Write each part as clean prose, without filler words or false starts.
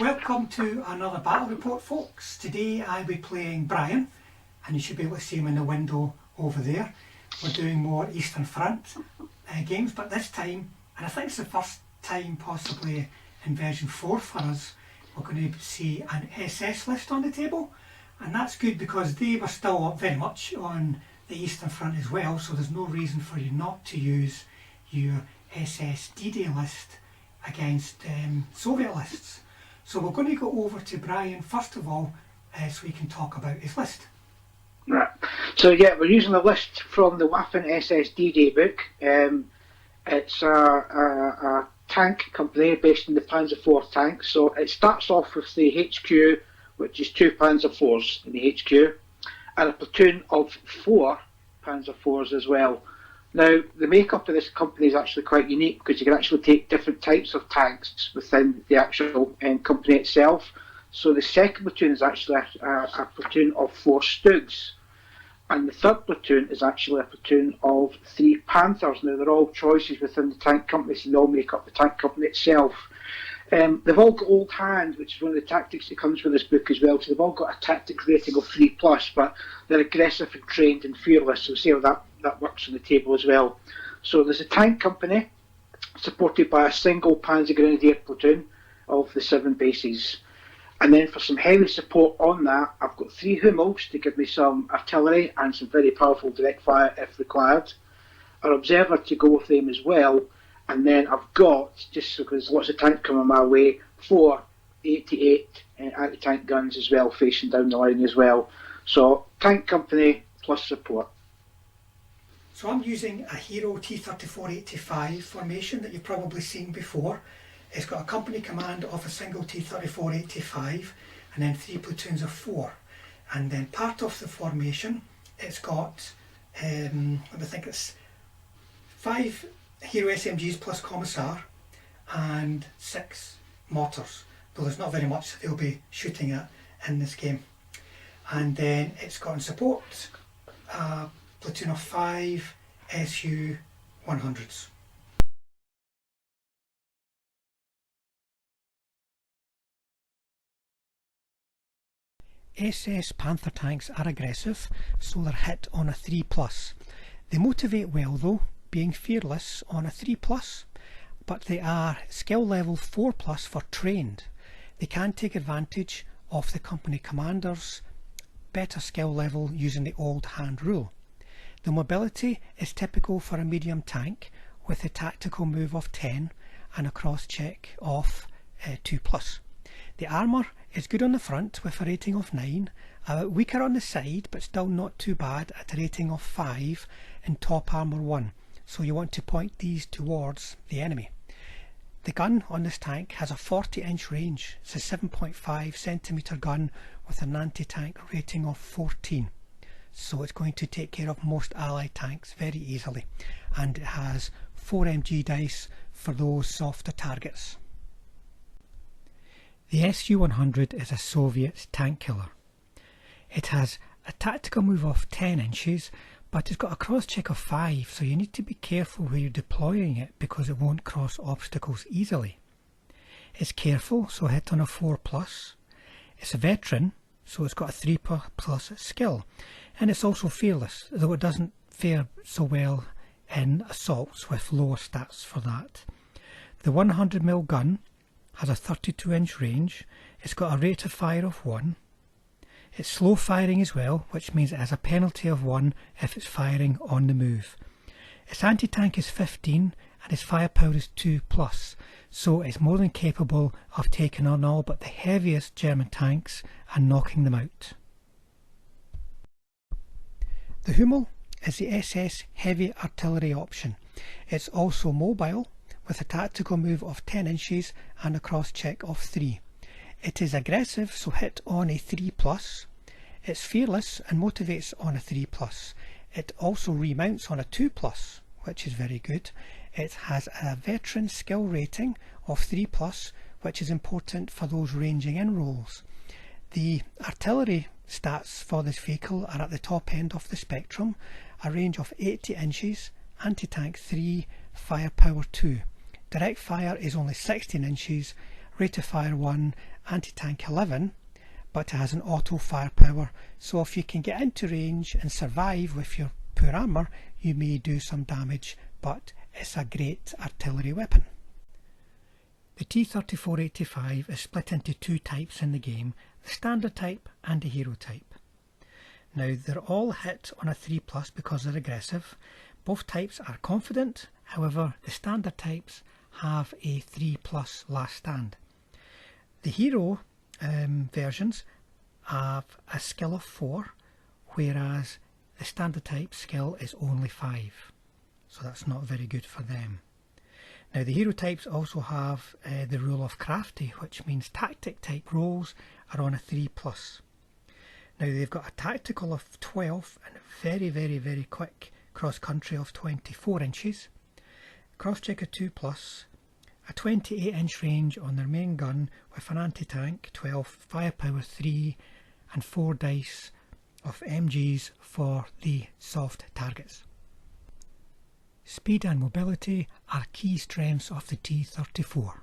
Welcome to another battle report, folks. Today I'll be playing Brian, and you should be able to see him in the window over there. We're doing more Eastern Front games, but this time, and I think it's the first time possibly in version 4 for us, we're going to see an SS list on the table, and that's good because they were still up very much on the Eastern Front as well, so there's no reason for you not to use your SS D-Day list against Soviet lists. So we're going to go over to Brian first of all, so we can talk about his list. Right. So yeah, we're using a list from the Waffen SS D-Day book. It's a tank company based in the Panzer IV tanks. So it starts off with the HQ, which is 2 Panzer IVs in the HQ, and a platoon of 4 Panzer IVs as well. Now, the makeup of this company is actually quite unique because you can actually take different types of tanks within the actual company itself. So the second platoon is actually a platoon of 4 Stugs, and the third platoon is actually a platoon of 3 Panthers. Now, they're all choices within the tank company, so they all make up the tank company itself. They've all got old hand, which is one of the tactics that comes with this book as well. So they've all got a tactics rating of 3+, but they're aggressive and trained and fearless. So we'll see how that works on the table as well. So there's a tank company supported by a single Panzer Grenadier platoon of the 7 bases. And then for some heavy support on that, I've got 3 Hummels to give me some artillery and some very powerful direct fire if required. An observer to go with them as well. And then I've got, just because lots of tanks coming my way, 4 88 anti-tank guns as well, facing down the line as well. So tank company plus support. So I'm using a Hero T34-85 formation that you've probably seen before. It's got a company command of a single T34-85 and then 3 platoons of 4. And then part of the formation, it's got, let me think, it's 5 Hero SMGs plus Commissar and 6 mortars, though there's not very much they'll be shooting at in this game. And then it's got in support a platoon of 5 SU 100s. SS Panther tanks are aggressive, so they're hit on a 3+. They motivate well though, being fearless on a 3+, but they are skill level 4+ for trained. They can take advantage of the company commander's better skill level using the old hand rule. The mobility is typical for a medium tank with a tactical move of 10 and a cross check of 2+. The armour is good on the front with a rating of 9, weaker on the side but still not too bad at a rating of 5 in top armour 1. So you want to point these towards the enemy. The gun on this tank has a 40-inch range. It's a 7.5 centimetre gun with an anti-tank rating of 14. So it's going to take care of most allied tanks very easily. And it has 4 MG dice for those softer targets. The SU-100 is a Soviet tank killer. It has a tactical move of 10 inches, but it's got a cross check of 5, so you need to be careful where you're deploying it because it won't cross obstacles easily. It's careful, so hit on a 4+. It's a veteran, so it's got a 3+ skill. And it's also fearless, though it doesn't fare so well in assaults with lower stats for that. The 100mm gun has a 32-inch range. It's got a rate of fire of 1. It's slow firing as well, which means it has a penalty of 1 if it's firing on the move. Its anti-tank is 15 and its firepower is 2+, so it's more than capable of taking on all but the heaviest German tanks and knocking them out. The Hummel is the SS heavy artillery option. It's also mobile with a tactical move of 10 inches and a cross check of 3. It is aggressive, so hit on a 3+. It's fearless and motivates on a 3+. It also remounts on a 2+, which is very good. It has a veteran skill rating of 3+, which is important for those ranging in roles. The artillery stats for this vehicle are at the top end of the spectrum, a range of 80 inches, anti-tank 3, firepower 2. Direct fire is only 16 inches, rate of fire 1, anti-tank 11, but it has an auto firepower, so if you can get into range and survive with your poor armour, you may do some damage, but it's a great artillery weapon. The T34-85 is split into two types in the game, the standard type and the hero type. Now they're all hit on a 3+ because they're aggressive. Both types are confident, however the standard types have a 3+ last stand. The hero versions have a skill of 4, whereas the standard type skill is only 5, so that's not very good for them. Now the hero types also have the rule of crafty, which means tactic type rolls are on a 3+. Now they've got a tactical of 12 and a very quick cross country of 24 inches, cross check of 2+, a 28-inch range on their main gun with an anti-tank 12, firepower 3 and 4 dice of MGs for the soft targets. Speed and mobility are key strengths of the T34.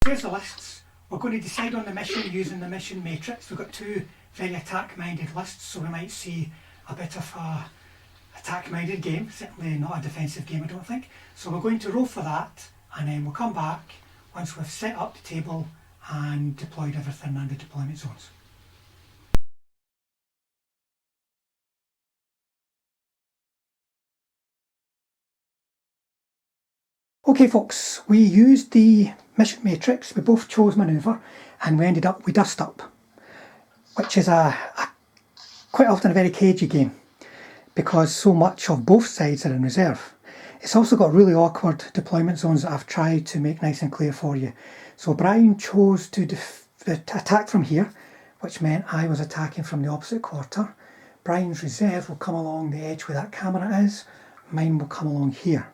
Here's the lists. We're going to decide on the mission using the mission matrix. We've got two very attack-minded lists, so we might see a bit of a attack-minded game, certainly not a defensive game I don't think. So we're going to roll for that, and then we'll come back once we've set up the table and deployed everything and the deployment zones. Okay folks, we used the mission matrix, we both chose manoeuvre and we ended up with dust up, which is quite often a very cagey game because so much of both sides are in reserve. It's also got really awkward deployment zones that I've tried to make nice and clear for you. So Brian chose to attack from here, which meant I was attacking from the opposite quarter. Brian's reserve will come along the edge where that camera is, mine will come along here.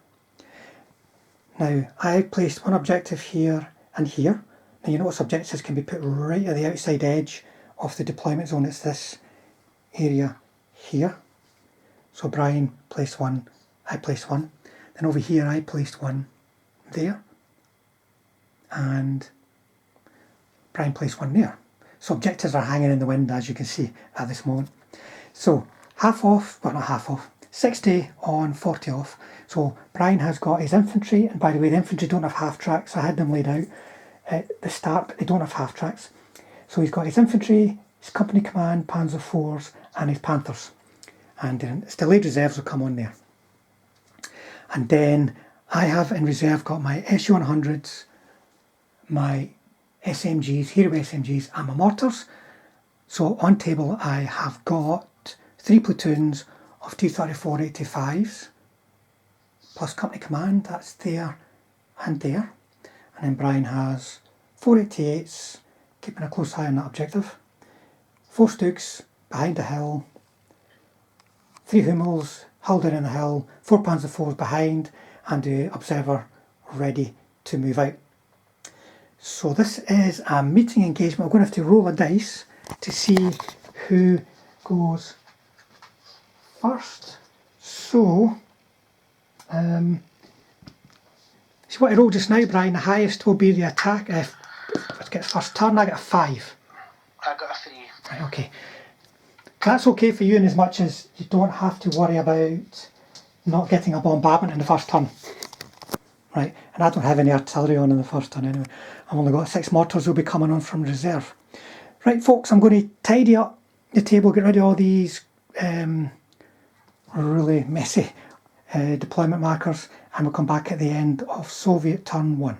Now, I placed one objective here and here. Now you notice objectives can be put right at the outside edge of the deployment zone. It's this area here. So Brian placed one, I placed one. Then over here I placed one there. And Brian placed one there. So objectives are hanging in the wind, as you can see at this moment. So half off, well not half off, 60 on 40 off. So Brian has got his infantry, and by the way the infantry don't have half tracks. I had them laid out at the start, but they don't have half tracks. So he's got his infantry, his company command, Panzer IVs and his Panthers. And his delayed reserves will come on there. And then I have in reserve got my SU-100s, my SMGs, Hero SMGs and my mortars. So on table I have got 3 platoons of T34-85s plus company command, that's there and there. And then Brian has 4 88s, keeping a close eye on that objective, 4 Stooks behind the hill, 3 Hummels held in the hill, 4 Panzer IVs behind, and the observer ready to move out. So this is a meeting engagement. We're going to have to roll a dice to see who goes first. So, see what I rolled just now, Brian. The highest will be the attack. If I get first turn, I get a 5. I got a 3. Right, okay. That's okay for you in as much as you don't have to worry about not getting a bombardment in the first turn. Right, and I don't have any artillery on in the first turn anyway. I've only got 6 mortars will be coming on from reserve. Right folks, I'm going to tidy up the table, get rid of all these really messy deployment markers, and we'll come back at the end of Soviet turn 1.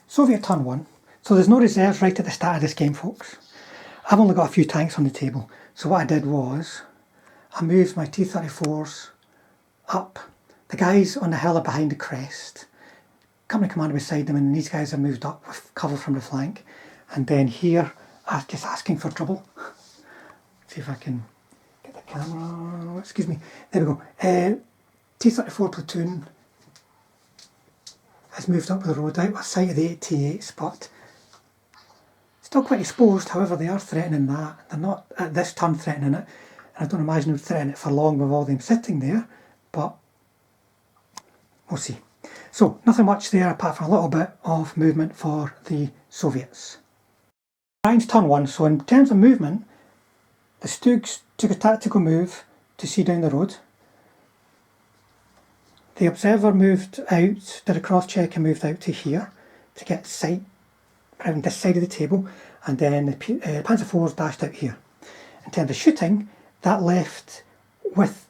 Soviet turn 1. So there's no reserves right at the start of this game folks. I've only got a few tanks on the table. So what I did was, I moved my T-34s up. The guys on the hill are behind the crest. Company commander beside them, and these guys are moved up with cover from the flank. And then here, I'm just asking for trouble. See if I can get the camera, excuse me, there we go. T-34 platoon has moved up the road out of sight of the 88s, but still quite exposed. However, they are threatening that. They're not at this turn threatening it, and I don't imagine they'll threaten it for long with all them sitting there, but we'll see. So nothing much there apart from a little bit of movement for the Soviets. Brian's turn 1, so in terms of movement, the Stugs took a tactical move to see down the road. The Observer moved out, did a cross check and moved out to here to get sight around this side of the table, and then the Panzer IVs dashed out here. In terms of shooting, that left with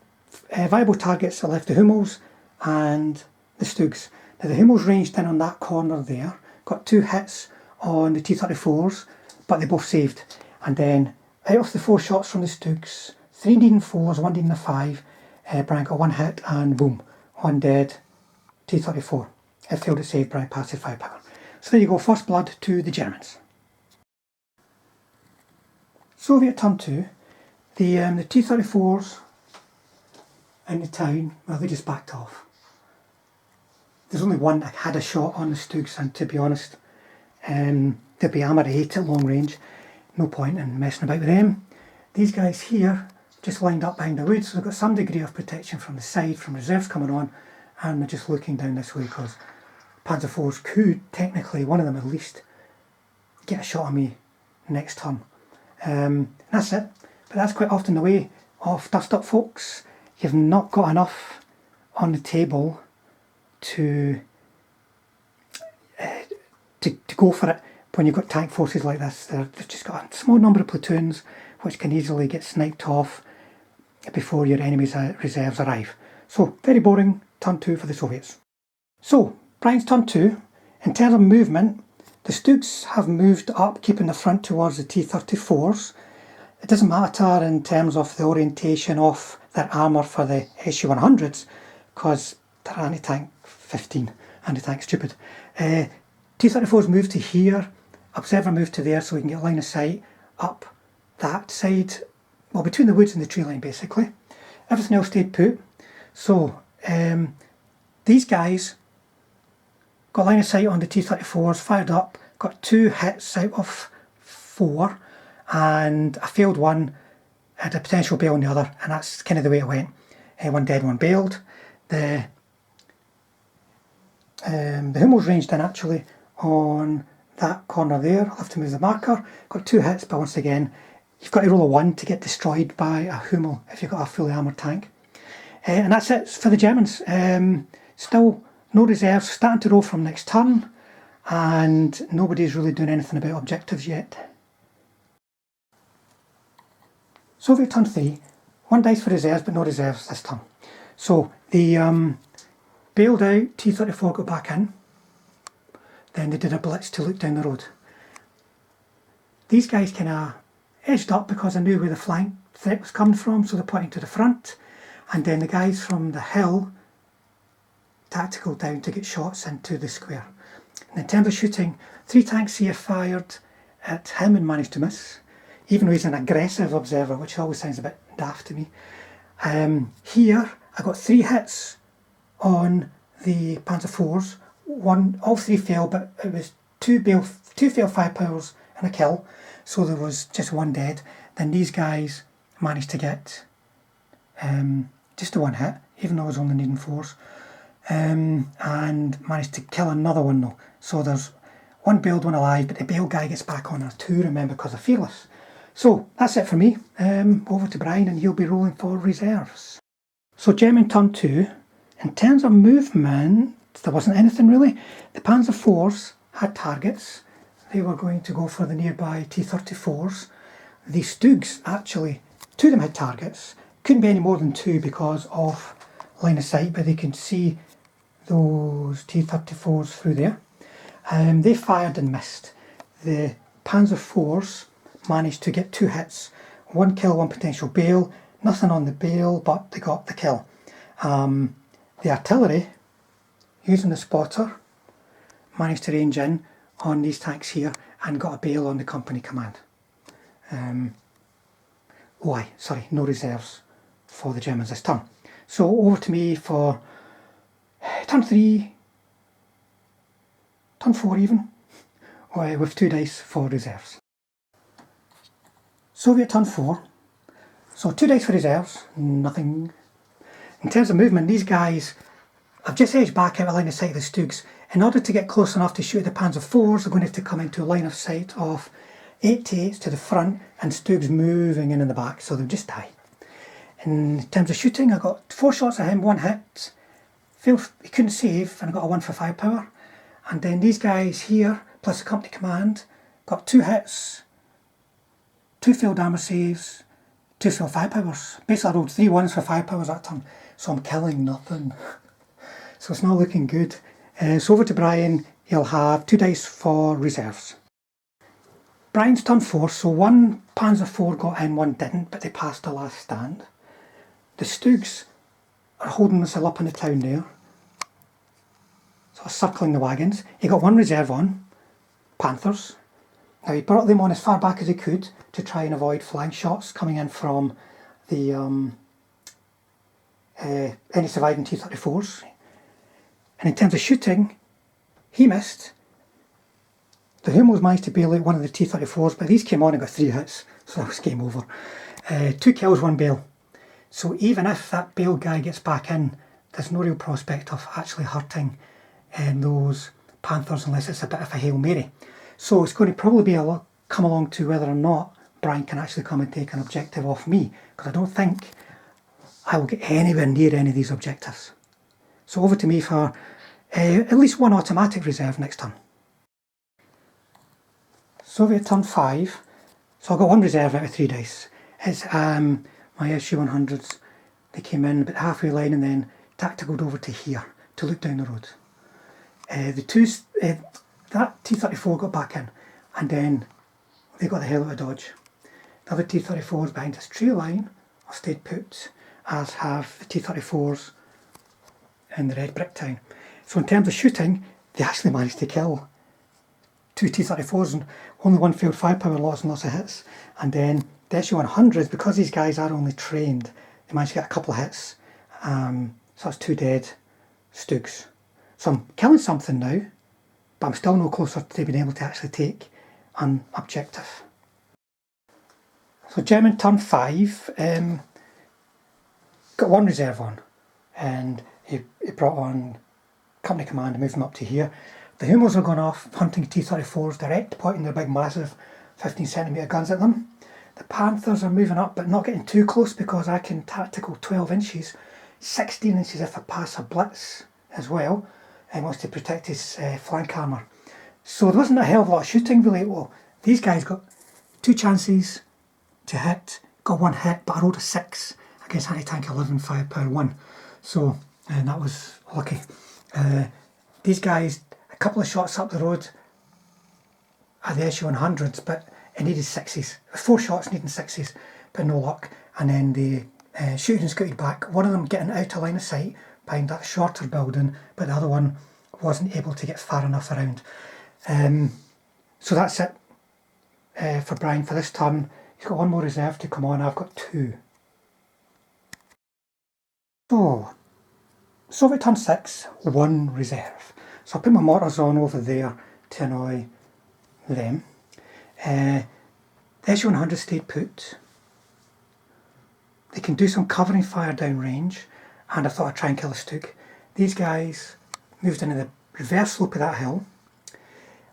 viable targets, it left the Hummels and the Stugs. Now the Hummels ranged in on that corner there, got 2 hits on the T34s, but they both saved. And then out of the 4 shots from the Stugs, 3 needing 4s, 1 needing a 5, Brian got 1 hit and boom, 1 dead T34. It failed to save, Brian passed his firepower. So there you go, first blood to the Germans. Soviet turn 2, the T34s in the town, well, they just backed off. There's only one that had a shot on the Stugs, and to be honest, they'd be armoured 8 at long range. No point in messing about with them. These guys here just lined up behind the woods, so they've got some degree of protection from the side, from reserves coming on, and they're just looking down this way because Panzer IVs could, technically, one of them at least, get a shot on me next turn. That's it. But that's quite often the way of dust up, folks. You've not got enough on the table to go for it when you've got tank forces like this. They've just got a small number of platoons which can easily get sniped off before your enemy's reserves arrive. So, very boring turn 2 for the Soviets. So, Brian's turn 2. In terms of movement, the Stugs have moved up, keeping the front towards the T34s. It doesn't matter in terms of the orientation of their armour for the SU-100s, because they're anti-tank 15, anti-tank stupid. T-34s moved to here, Observer moved to there so we can get line of sight up that side, well, between the woods and the tree line basically. Everything else stayed put. So these guys got line of sight on the T-34s, fired up, got 2 hits out of 4, and a failed one, had a potential bail on the other, and that's kind of the way it went. 1 dead, 1 bailed. The Hummels ranged in actually on that corner there. I'll have to move the marker. Got 2 hits, but once again, you've got to roll a 1 to get destroyed by a Hummel if you've got a fully armoured tank. And that's it for the Germans. Still no reserves, starting to roll from next turn, and nobody's really doing anything about objectives yet. Soviet turn 3, 1 dice for reserves, but no reserves this turn. So the bailed out T-34 got back in, then they did a blitz to look down the road. These guys kind of edged up because I knew where the flank threat was coming from, so they're pointing to the front, and then the guys from the hill tactical down to get shots into the square. And in terms of shooting, 3 tanks here fired at him and managed to miss, even though he's an aggressive observer, which always sounds a bit daft to me. Here I got 3 hits on the Panzer IVs. All 3 failed, but it was 2 failed firepowers and a kill, so there was just 1 dead. Then these guys managed to get just a 1 hit, even though I was only needing 4s, and managed to kill another one though. So there's 1 bailed, 1 alive, but the bailed guy gets back on her 2, remember, because they're fearless. So that's it for me. Over to Brian, and he'll be rolling for reserves. So German turn 2. In terms of movement, there wasn't anything really. The Panzer IVs had targets. They were going to go for the nearby T-34s. The Stugs, actually, 2 of them had targets. Couldn't be any more than 2 because of line of sight, but they could see those T-34s through there. They fired and missed. The Panzer IVs managed to get 2 hits. 1 kill, 1 potential bail. Nothing on the bail, but they got the kill. The artillery, using the spotter, managed to range in on these tanks here and got a bail on the company command. No reserves for the Germans this turn. So over to me for turn 3, turn 4 even, with 2 dice for reserves. Soviet turn 4, so 2 dice for reserves, nothing. In terms of movement, these guys I've just edged back out of line of sight of the Stugs. In order to get close enough to shoot the Panzer IVs, I'm going to have to come into a line of sight of 88s to the front and Stugs moving in the back, so they'll just die. In terms of shooting, I got 4 shots at him, 1 hit. He couldn't save, and I got a 1 for firepower. And then these guys here, plus the company command, got 2 hits, 2 failed armour saves, 2 failed firepowers. Basically I rolled 3 1s for firepowers that turn, so I'm killing nothing. So it's not looking good. So over to Brian, he'll have 2 dice for reserves. Brian's turn 4, so 1 Panzer IV got in, 1 didn't, but they passed the last stand. The Stugs are holding themselves up in the town there, sort of circling the wagons. He got 1 reserve on, Panthers. Now he brought them on as far back as he could to try and avoid flank shots coming in from the any surviving T34s. And in terms of shooting, he missed. The Humos managed to bail out one of the T34s, but these came on and got 3 hits, so that was game over. 2 kills, 1 bail. So even if that bail guy gets back in, there's no real prospect of actually hurting those Panthers unless it's a bit of a Hail Mary. So it's going to probably be come along to whether or not Brian can actually come and take an objective off me, because I don't think I will get anywhere near any of these objectives. So over to me for at least 1 automatic reserve next turn. Soviet turn 5, so I got 1 reserve out of 3 dice. It's my SU-100s. They came in about halfway line and then tacticaled over to here to look down the road. That T-34 got back in, and then they got the hell out of dodge. The other T-34s behind this tree line have stayed put, as have the T-34s in the red brick town. So in terms of shooting, they actually managed to kill 2 T-34s and only 1 failed firepower, lots and lots of hits. And then the SU-100s, because these guys are only trained, they managed to get a couple of hits. So that's 2 dead Stugs. So I'm killing something now, but I'm still no closer to being able to actually take an objective. So German turn 5, got 1 reserve on, and he brought on company command and moved them up to here. The Humos are going off hunting T-34s direct, pointing their big massive 15cm guns at them. The Panthers are moving up but not getting too close because I can tactical 12 inches, 16 inches if I pass a blitz as well, and wants to protect his flank armour. So there wasn't a hell of a lot of shooting really. Well, these guys got 2 chances to hit, got 1 hit, but I rolled a 6 against anti-tank 11 firepower 1. So, and that was lucky. These guys, a couple of shots up the road at the SU-100s, but it needed 6s. 4 shots needing 6s, but no luck. And then the shooting scooted back, one of them getting out of line of sight behind that shorter building, but the other one wasn't able to get far enough around. So that's it for Brian for this turn. He's got 1 more reserve to come on, I've got 2. So, Soviet turn 6, 1 reserve. So I'll put my mortars on over there to annoy them. The SU-100 stayed put. They can do some covering fire down range, and I thought I'd try and kill a Stug. These guys moved into the reverse slope of that hill.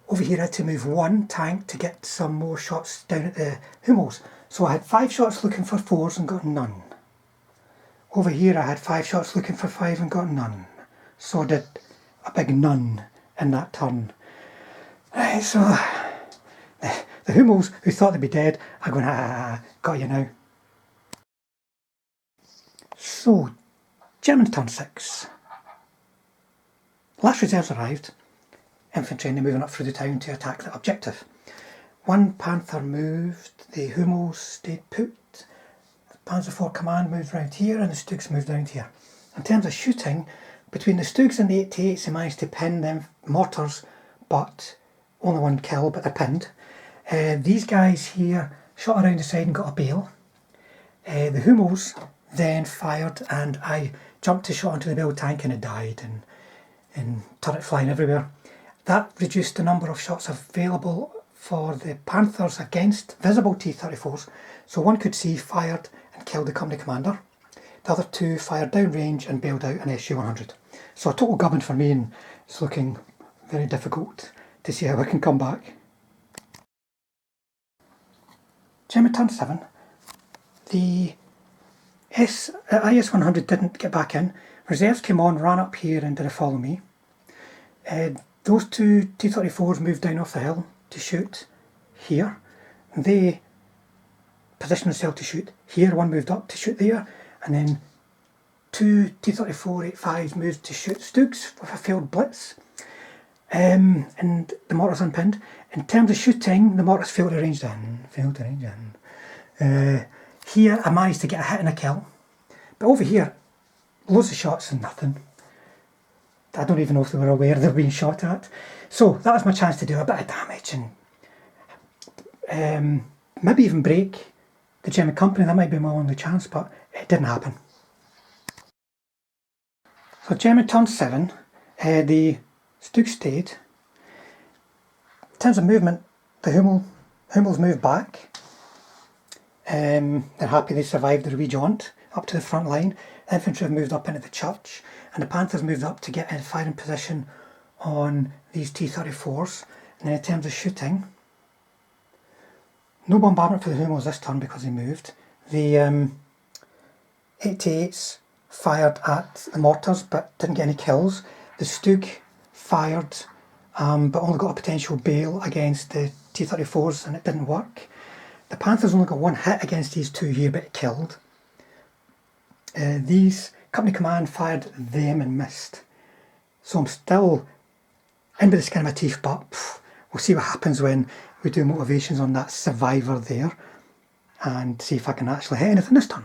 Over here I had to move 1 tank to get some more shots down at the Hummels. So I had 5 shots looking for 4s and got none. Over here I had 5 shots looking for 5 and got none. So I did a big none in that turn. So the Hummels, who thought they'd be dead, are going, got you now. So, German turn 6. Last reserves arrived. Infantry, and they're moving up through the town to attack the objective. 1 Panther moved, the Hummels stayed put, the Panzer IV command moved round here, and the Stugs moved round here. In terms of shooting, between the Stugs and the 88s, they managed to pin them mortars, but only 1 kill, but they're pinned. These guys here shot around the side and got a bail. The Hummels then fired, and I jumped to shot onto the bail tank and it died, and turret flying everywhere. That reduced the number of shots available for the Panthers against visible T-34s, so 1 could see, fired and killed the company commander. The other 2 fired downrange and bailed out an SU-100. So a total gubbin for me, and it's looking very difficult to see how I can come back. Gemma turned 7. The IS-100 didn't get back in. Reserves came on, ran up here and did a follow me. Those two T-34s moved down off the hill to shoot here. They positioned themselves to shoot here. One moved up to shoot there, and then two T-34-85s moved to shoot Stugs with a failed blitz. And the mortars unpinned. In terms of shooting, the mortars failed to range in. Here I managed to get a hit and a kill, but over here, loads of shots and nothing. I don't even know if they were aware they were being shot at. So that was my chance to do a bit of damage and maybe even break the German company. That might be my only chance, but it didn't happen. So German turned 7, the Stug stayed. In terms of movement, the Hummels moved back. They're happy they survived the re-jaunt up to the front line. The infantry have moved up into the church, and the Panthers moved up to get in firing position on these T-34s. And then in terms of shooting, no bombardment for the Hummels this turn because they moved. The 88s fired at the mortars but didn't get any kills. The Stug fired but only got a potential bail against the T-34s and it didn't work. The Panthers only got one hit against these two here, but it killed. These Company Command fired them and missed. So I'm still in with the skin of my teeth, but we'll see what happens when we do motivations on that survivor there and see if I can actually hit anything this turn.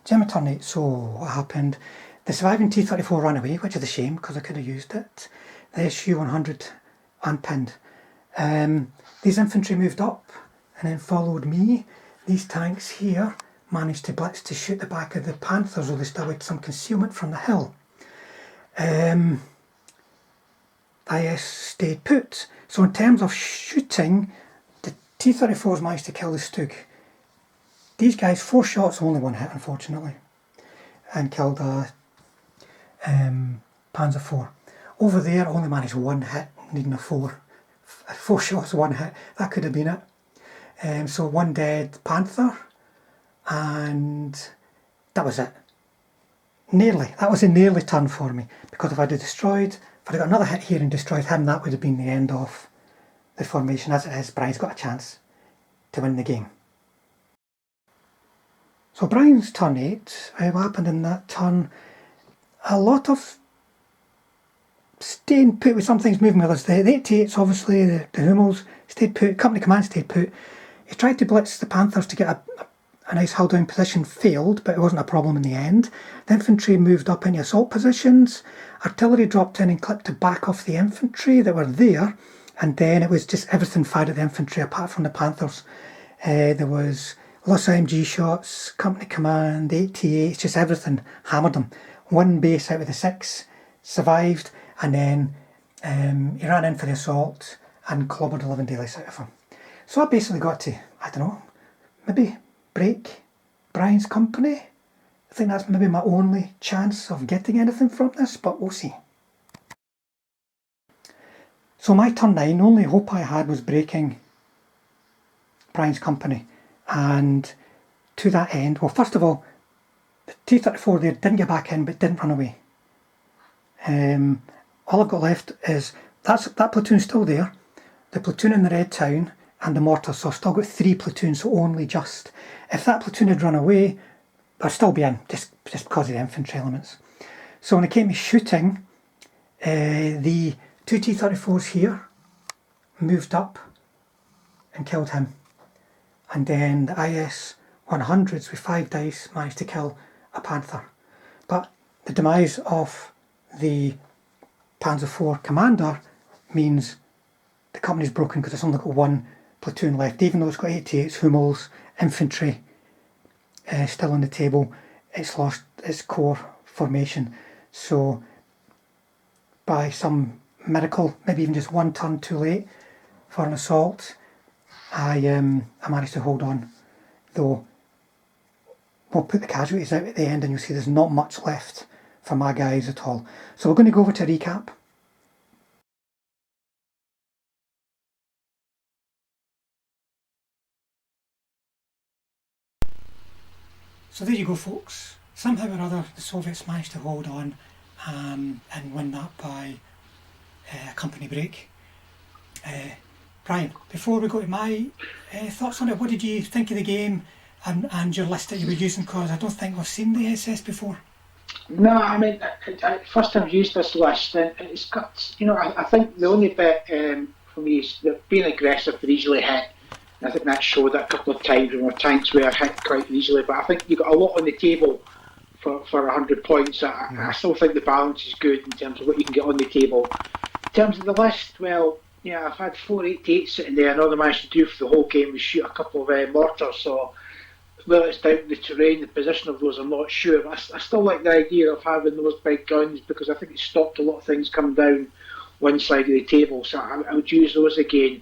Gemma turn 8, so what happened? The surviving T-34 ran away, which is a shame because I could have used it. The SU-100 unpinned. These infantry moved up and then followed me. These tanks here managed to blitz to shoot the back of the Panthers, though they still had some concealment from the hill. IS stayed put. So in terms of shooting, the T-34s managed to kill the Stug. These guys, 4 shots, only 1 hit unfortunately, and killed a Panzer 4. Over there, I only managed 1 hit, needing a 4. 4 shots, 1 hit. That could have been it. So 1 dead Panther, and that was it. Nearly. That was a nearly turn for me, because if I'd have destroyed, if I'd got another hit here and destroyed him, that would have been the end of the formation. As it is, Brian's got a chance to win the game. So Brian's turn 8, what happened in that turn? A lot of staying put with some things moving with us. The 88s, obviously, the Hummels stayed put, Company Command stayed put. He tried to blitz the Panthers to get a nice hull down position, failed, but it wasn't a problem in the end. The infantry moved up into assault positions. Artillery dropped in and clipped to back off the infantry that were there, and then it was just everything fired at the infantry apart from the Panthers. There was lots of MG shots, Company Command, 88s, just everything hammered them. 1 base out of the 6 survived, and then he ran in for the assault and clobbered 11 daylights out of him. So I basically got to, I don't know, maybe break Brian's company. I think that's maybe my only chance of getting anything from this, but we'll see. So my turn 9, the only hope I had was breaking Brian's company, and to that end, well, first of all, the T-34 there didn't get back in but didn't run away. All I've got left is that platoon's still there, the platoon in the Red Town and the mortar, so I've still got 3 platoons, so only just. If that platoon had run away, I'd still be in, just because of the infantry elements. So when it came to shooting, the 2 T-34s here moved up and killed him. And then the IS-100s with 5 dice managed to kill a Panther. But the demise of the Panzer IV commander means the company's broken because it's only got 1 platoon left. Even though it's got 88s, Hummels, infantry still on the table, it's lost its core formation. So by some miracle, maybe even just 1 turn too late for an assault, I managed to hold on. Though we'll put the casualties out at the end and you'll see there's not much left for my guys at all. So we're going to go over to recap. So there you go, folks. Somehow or other the Soviets managed to hold on and win that by a company break. Brian, before we go to my thoughts on it, what did you think of the game and your list that you were using? Because I don't think we've seen the SS before. No, I mean, first I've used this list, and it's got, I think the only bit for me is that being aggressive but easily hit. I think that showed that a couple of times when our tanks were hit quite easily, but I think you got a lot on the table for 100 points. I still think the balance is good in terms of what you can get on the table. In terms of the list, well, yeah, I've had 488 sitting there, and all I managed to do for the whole game was shoot a couple of mortars, so whether it's down to the terrain, the position of those, I'm not sure. But I still like the idea of having those big guns because I think it stopped a lot of things coming down one side of the table, so I would use those again.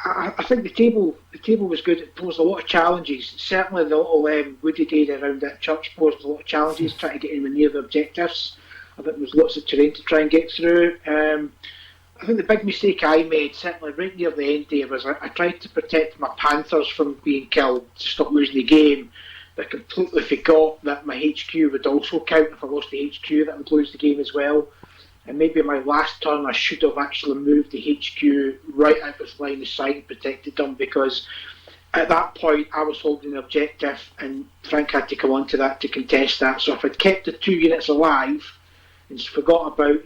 I think the table was good. It posed a lot of challenges. Certainly the little wooded area around that church posed a lot of challenges trying to get anywhere near the objectives. I think there was lots of terrain to try and get through. I think the big mistake I made, certainly right near the end there, was I tried to protect my Panthers from being killed to stop losing the game, but completely forgot that my HQ would also count. If I lost the HQ, that would lose the game as well. And maybe in my last turn I should have actually moved the HQ right out of line of sight and protected them, because at that point I was holding the objective and Frank had to come on to that to contest that. So if I'd kept the 2 units alive and just forgot about,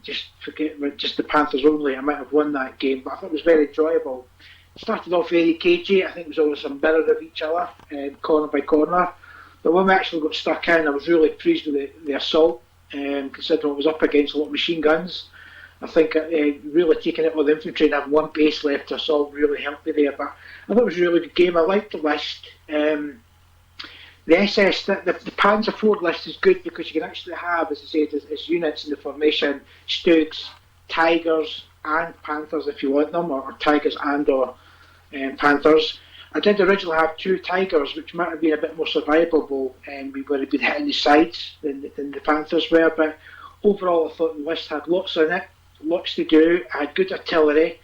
just the Panthers only, I might have won that game. But I thought it was very enjoyable. It started off very cagey. I think it was always a mirror of each other, corner by corner. But when we actually got stuck in, I was really pleased with the assault. Considering I was up against a lot of machine guns, I think really taking it with infantry and having one base left to assault really helped me there. But I thought it was a really good game. I liked the list. The SS, the Panzer 4 list is good because you can actually have, as I said, as units in the formation, Stugs, Tigers and Panthers if you want them, or Tigers and or Panthers. I did originally have 2 Tigers, which might have been a bit more survivable, and we would have been hitting the sides than the Panthers were. But overall, I thought the list had lots in it, lots to do. I had good artillery.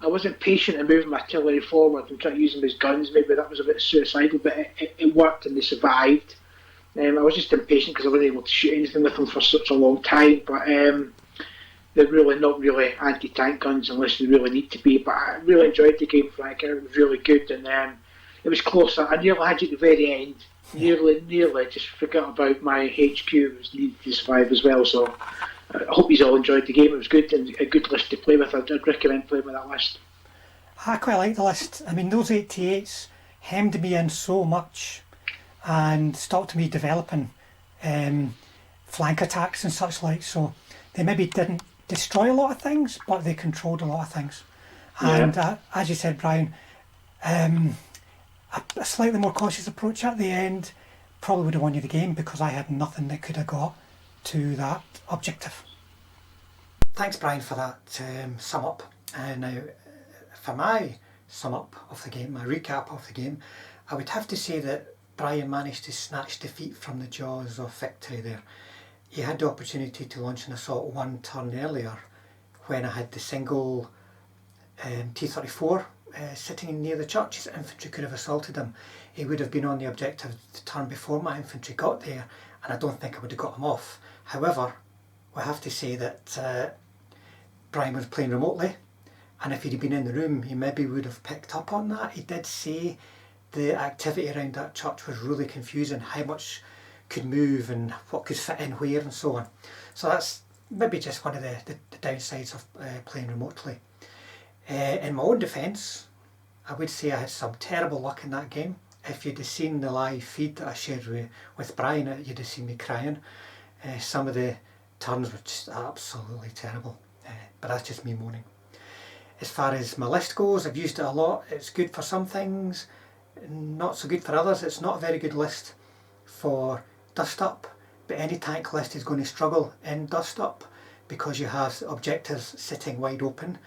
I wasn't patient in moving my artillery forward and trying to use them as guns. Maybe that was a bit suicidal, but it worked and they survived. I was just impatient because I wasn't able to shoot anything with them for such a long time. But they're really not really anti-tank guns unless they really need to be. But I really enjoyed the game, Frank. It was really good, and it was close. I nearly had you at the very end. Nearly just forgot about my HQ was needed to survive as well. So I hope you all enjoyed the game. It was good and a good list to play with. I'd recommend playing with that list. I quite like the list. I mean, those 88s hemmed me in so much and stopped me developing flank attacks and such like. So they maybe didn't destroy a lot of things, but they controlled a lot of things. And as you said, Brian, a slightly more cautious approach at the end probably would have won you the game because I had nothing that could have got to that objective. Thanks, Brian, for that sum up. Now, for my sum up of the game, my recap of the game, I would have to say that Brian managed to snatch defeat from the jaws of victory there. He had the opportunity to launch an assault 1 turn earlier when I had the single T34 sitting near the church. His infantry could have assaulted him. He would have been on the objective the turn before my infantry got there, and I don't think I would have got him off. However, we have to say that Brian was playing remotely, and if he'd been in the room, he maybe would have picked up on that. He did say the activity around that church was really confusing, how much could move and what could fit in where and so on. So that's maybe just one of the downsides of playing remotely. In my own defence, I would say I had some terrible luck in that game. If you'd have seen the live feed that I shared with Brian, you'd have seen me crying. Some of the turns were just absolutely terrible, but that's just me moaning. As far as my list goes, I've used it a lot. It's good for some things, not so good for others. It's not a very good list for dust up, but any tank list is going to struggle in dust up because you have objectives sitting wide open,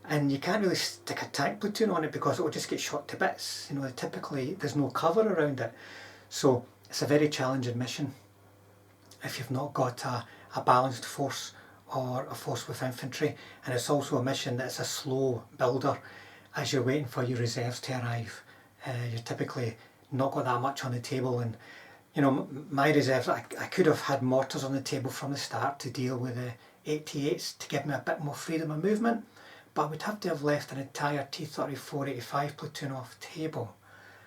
and you can't really stick a tank platoon on it because it will just get shot to bits. Typically there's no cover around it. So it's a very challenging mission if you've not got a balanced force or a force with infantry, and it's also a mission that's a slow builder as you're waiting for your reserves to arrive. You're typically not got that much on the table, and you know, my reserves, I could have had mortars on the table from the start to deal with the 88s to give me a bit more freedom of movement, but I would have to have left an entire T34 85 platoon off table.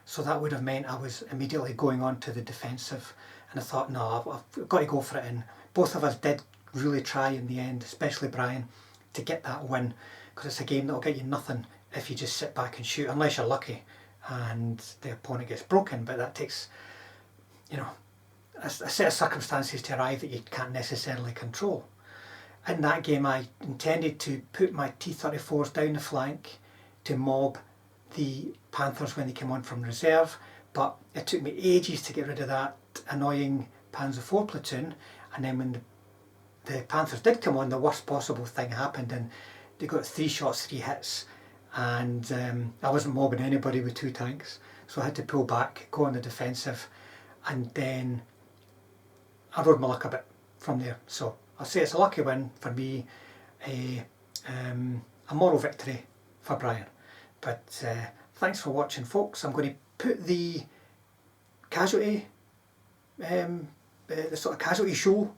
So that would have meant I was immediately going on to the defensive, and I thought, no, I've got to go for it. And both of us did really try in the end, especially Brian, to get that win, because it's a game that'll get you nothing if you just sit back and shoot, unless you're lucky and the opponent gets broken, but that takes, you know, a set of circumstances to arrive that you can't necessarily control. In that game I intended to put my T34s down the flank to mob the Panthers when they came on from reserve, but it took me ages to get rid of that annoying Panzer IV platoon, and then when the Panthers did come on, the worst possible thing happened and they got 3 shots, 3 hits, and I wasn't mobbing anybody with 2 tanks, so I had to pull back, go on the defensive, and then I rode my luck a bit from there. So I'll say it's a lucky win for me, a moral victory for Brian. But thanks for watching, folks. I'm going to put the casualty, the sort of casualty show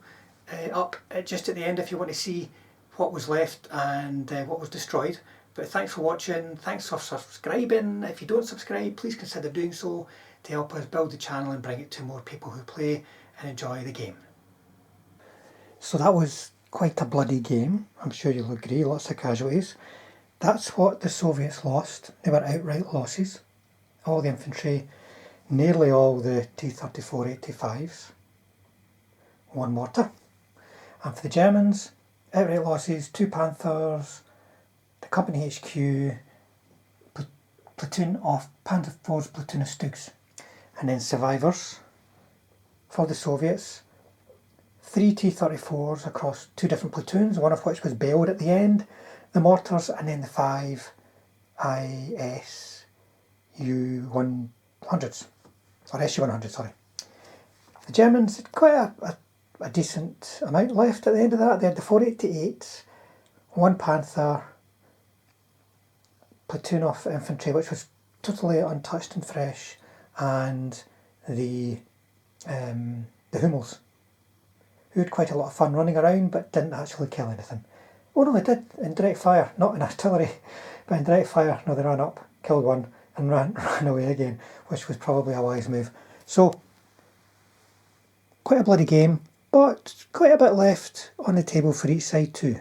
up just at the end if you want to see what was left and what was destroyed. But thanks for watching, thanks for subscribing. If you don't subscribe, please consider doing so to help us build the channel and bring it to more people who play and enjoy the game. So that was quite a bloody game, I'm sure you'll agree, lots of casualties. That's what the Soviets lost. They were outright losses. All the infantry, nearly all the T34 85s, 1 mortar. And for the Germans, outright losses, 2 Panthers, the company HQ, platoon of Panzer IV's platoon of Stugs. And then survivors for the Soviets, 3 T34s across 2 different platoons, one of which was bailed at the end, the mortars, and then the 5 ISU 100s, or SU 100, sorry. The Germans had quite a decent amount left at the end of that. They had the 488s, 1 Panther, platoon of infantry which was totally untouched and fresh, and the Hummels, who had quite a lot of fun running around but didn't actually kill anything. Oh no, they did, in direct fire, not in artillery, but in direct fire. No, they ran up, killed one and ran away again, which was probably a wise move. So, quite a bloody game, but quite a bit left on the table for each side too.